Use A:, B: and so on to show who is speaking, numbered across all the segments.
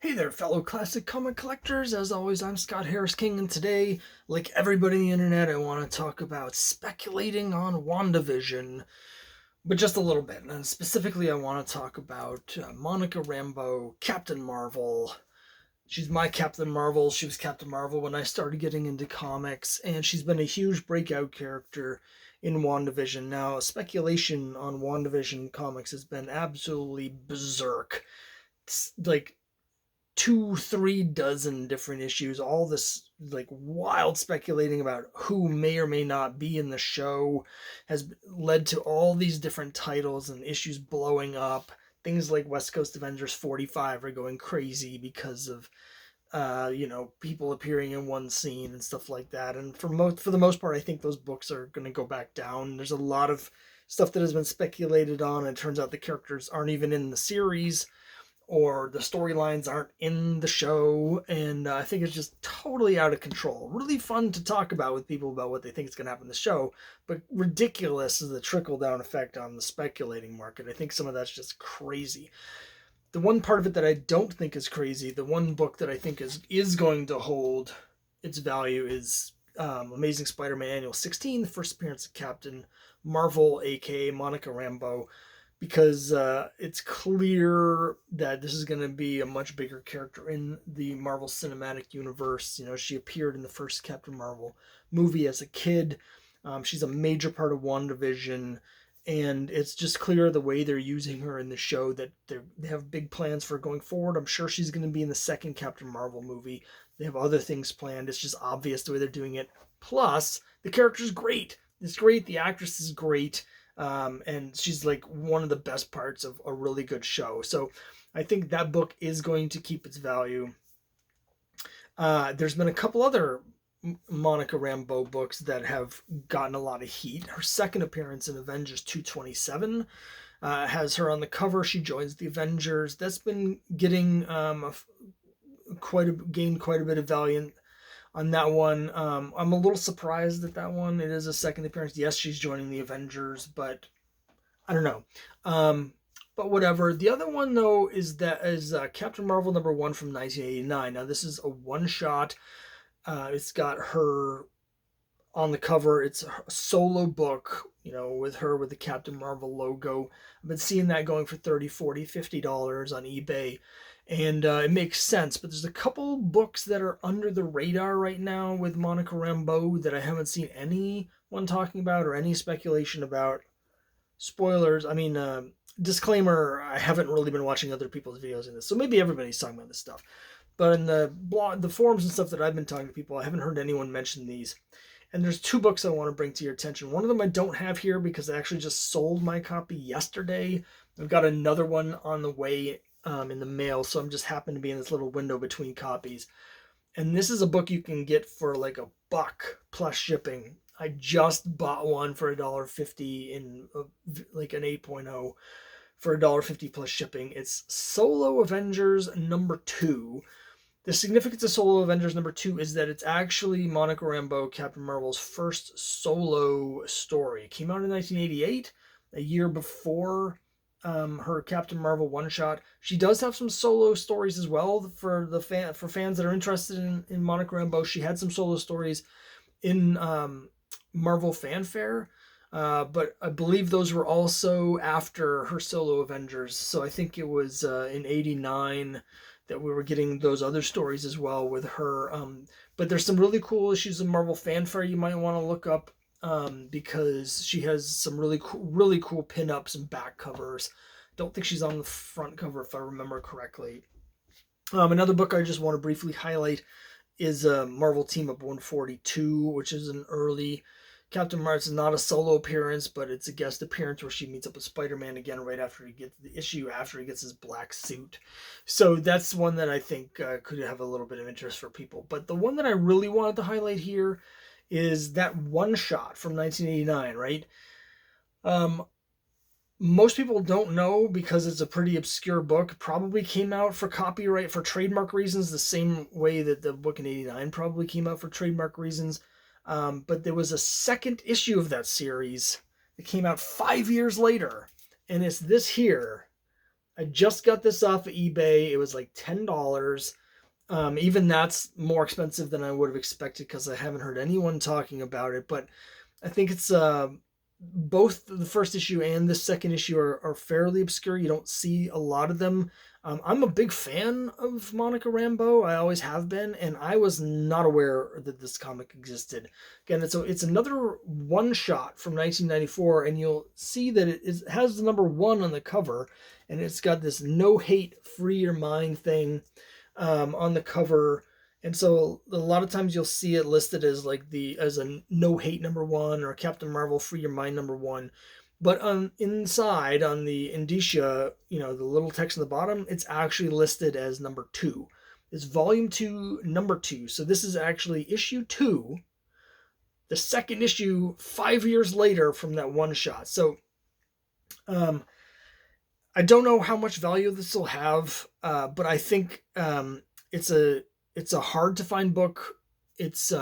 A: Hey there, fellow classic comic collectors. As always, I'm Scott Harris King, and today, like everybody on the internet, I want to talk about speculating on WandaVision, but just a little bit. And specifically, I want to talk about Monica Rambeau, Captain Marvel. She's my Captain Marvel. She was Captain Marvel when I started getting into comics, and she's been a huge breakout character in WandaVision. Now, speculation on WandaVision comics has been absolutely berserk. It's like two, 3 dozen different issues, all this like wild speculating about who may or may not be in the show has led to all these different titles and issues blowing up. Things like West Coast Avengers 45 are going crazy because of people appearing in one scene and stuff like that. And for the most part, I think those books are going to go back down. There's a lot of stuff that has been speculated on, and it turns out the characters aren't even in the series, or the storylines aren't in the show, and I think it's just totally out of control. Really fun to talk about with people about what they think is going to happen in the show, but ridiculous is the trickle-down effect on the speculating market. I think some of that's just crazy. The one part of it that I don't think is crazy, the one book that I think is going to hold its value is Amazing Spider-Man Annual 16, the first appearance of Captain Marvel, aka Monica Rambeau, because it's clear that this is going to be a much bigger character in the Marvel Cinematic Universe. You know, she appeared in the first Captain Marvel movie as a kid. She's a major part of WandaVision, and it's just clear the way they're using her in the show that they have big plans for going forward. I'm sure she's going to be in the second Captain Marvel movie. They have other things planned. It's just obvious the way they're doing it. Plus, the character's great. It's great. The actress is great. And she's like one of the best parts of a really good show. So I think that book is going to keep its value. There's been a couple other Monica Rambeau books that have gotten a lot of heat. Her second appearance in Avengers 227 has her on the cover. She joins the Avengers. That's been getting gained quite a bit of value on that one. I'm a little surprised at that one. It is a second appearance. Yes, she's joining the Avengers, but I don't know. But whatever. The other one though is Captain Marvel #1 from 1989. Now this is a one shot. It's got her on the cover. It's a solo book, with her with the Captain Marvel logo. I've been seeing that going for $30, $40, $50 on eBay. And it makes sense, but there's a couple books that are under the radar right now with Monica Rambeau that I haven't seen anyone talking about or any speculation about. Spoilers, I mean, disclaimer, I haven't really been watching other people's videos in this, so maybe everybody's talking about this stuff. But in the blog, the forums and stuff that I've been talking to people, I haven't heard anyone mention these. And there's 2 books I want to bring to your attention. One of them I don't have here because I actually just sold my copy yesterday. I've got another one on the way in the mail, so I'm just happen to be in this little window between copies. And this is a book you can get for like $1 plus shipping. I just bought one for $1.50 in like an 8.0 for $1.50 plus shipping. It's Solo Avengers #2. The significance of Solo Avengers #2 is that it's actually Monica Rambeau, Captain Marvel's first solo story. It came out in 1988, a year before her Captain Marvel one shot. She does have some solo stories as well for fans that are interested in Monica Rambeau. She had some solo stories in Marvel Fanfare, but I believe those were also after her solo Avengers. So I think it was in '89 that we were getting those other stories as well with her. But there's some really cool issues of Marvel Fanfare you might want to look up, because she has some really cool pinups and back covers. Don't think she's on the front cover if I remember correctly. Another book I just want to briefly highlight is Marvel Team Up 142, which is an early Captain Marvel. It's not a solo appearance, but it's a guest appearance where she meets up with Spider-Man again right after he gets the issue, after he gets his black suit. So that's one that I think could have a little bit of interest for people. But the one that I really wanted to highlight here is that one shot from 1989, right? Most people don't know because it's a pretty obscure book. Probably came out for copyright, for trademark reasons, the same way that the book in '89 probably came out for trademark reasons. But there was a second issue of that series that came out 5 years later, and it's this here. I just got this off of eBay. It was like $10. Even that's more expensive than I would have expected because I haven't heard anyone talking about it. But I think it's both the first issue and the second issue are fairly obscure. You don't see a lot of them. I'm a big fan of Monica Rambeau. I always have been, and I was not aware that this comic existed. Again, it's another one shot from 1994, and you'll see that it has the number 1 on the cover, and it's got this no hate, free your mind thing on the cover. And so a lot of times you'll see it listed as like as a no hate number 1 or Captain Marvel free your mind number 1. But on inside on the indicia, the little text on the bottom, it's actually listed as number 2. It's volume 2, number 2. So this is actually issue 2, the second issue 5 years later from that one shot. So I don't know how much value this will have, but I think it's a hard to find book. It's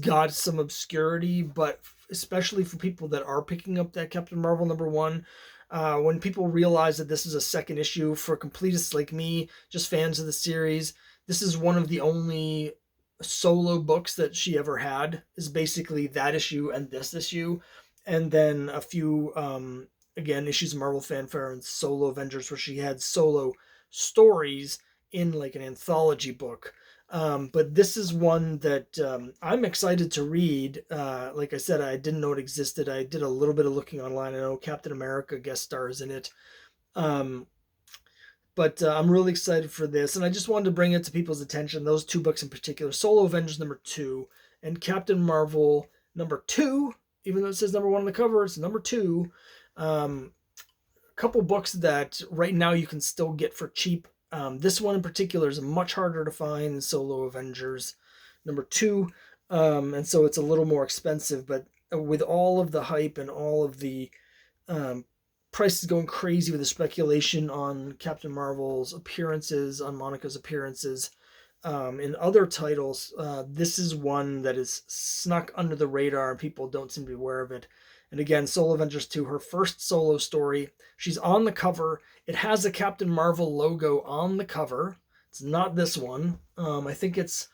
A: got some obscurity, but especially for people that are picking up that Captain Marvel number 1, when people realize that this is a second issue for completists like me, just fans of the series, this is one of the only solo books that she ever had, is basically that issue and this issue, and then a few again issues of Marvel Fanfare and Solo Avengers where she had solo stories in like an anthology book. But this is one that I'm excited to read. Like I said, I didn't know it existed. I did a little bit of looking online. I know Captain America guest stars in it. But I'm really excited for this. And I just wanted to bring it to people's attention, those 2 books in particular, Solo Avengers number 2 and Captain Marvel number 2. Even though it says number 1 on the cover, it's number 2. A couple books that right now you can still get for cheap. This one in particular is much harder to find than Solo Avengers number 2. And so it's a little more expensive, but with all of the hype and all of the prices going crazy with the speculation on Captain Marvel's appearances, on Monica's appearances in other titles, this is one that is snuck under the radar and people don't seem to be aware of it. And again, Solo Avengers 2, her first solo story. She's on the cover. It has a Captain Marvel logo on the cover. It's not this one. I think it's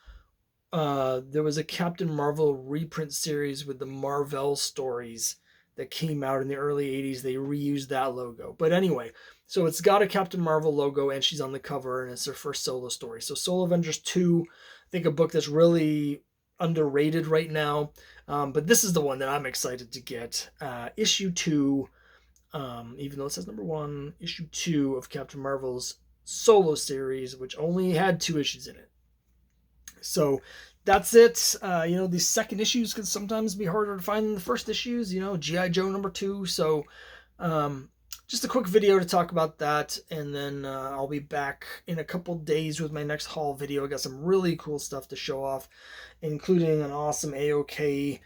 A: there was a Captain Marvel reprint series with the Marvel stories that came out in the early 80s. They reused that logo. But anyway, so it's got a Captain Marvel logo and she's on the cover and it's her first solo story. So Solo Avengers 2, I think a book that's really underrated right now. But this is the one that I'm excited to get. Issue 2, even though it says number 1, issue 2 of Captain Marvel's solo series, which only had 2 issues in it. So that's it. These second issues can sometimes be harder to find than the first issues, G.I. Joe number 2. So just a quick video to talk about that. And then I'll be back in a couple days with my next haul video. I got some really cool stuff to show off, including an awesome AOK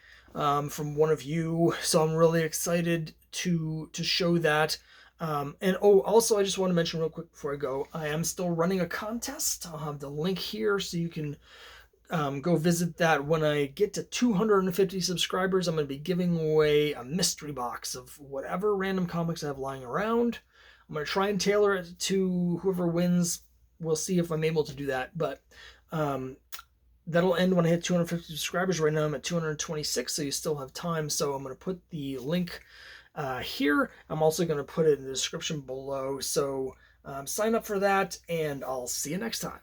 A: from one of you. So I'm really excited to show that. And also I just want to mention real quick before I go, I am still running a contest. I'll have the link here so you can go visit that. When I get to 250 subscribers, I'm going to be giving away a mystery box of whatever random comics I have lying around. I'm going to try and tailor it to whoever wins. We'll see if I'm able to do that, but that'll end when I hit 250 subscribers. Right now I'm at 226, so you still have time. So I'm going to put the link here. I'm also going to put it in the description below. So sign up for that, and I'll see you next time.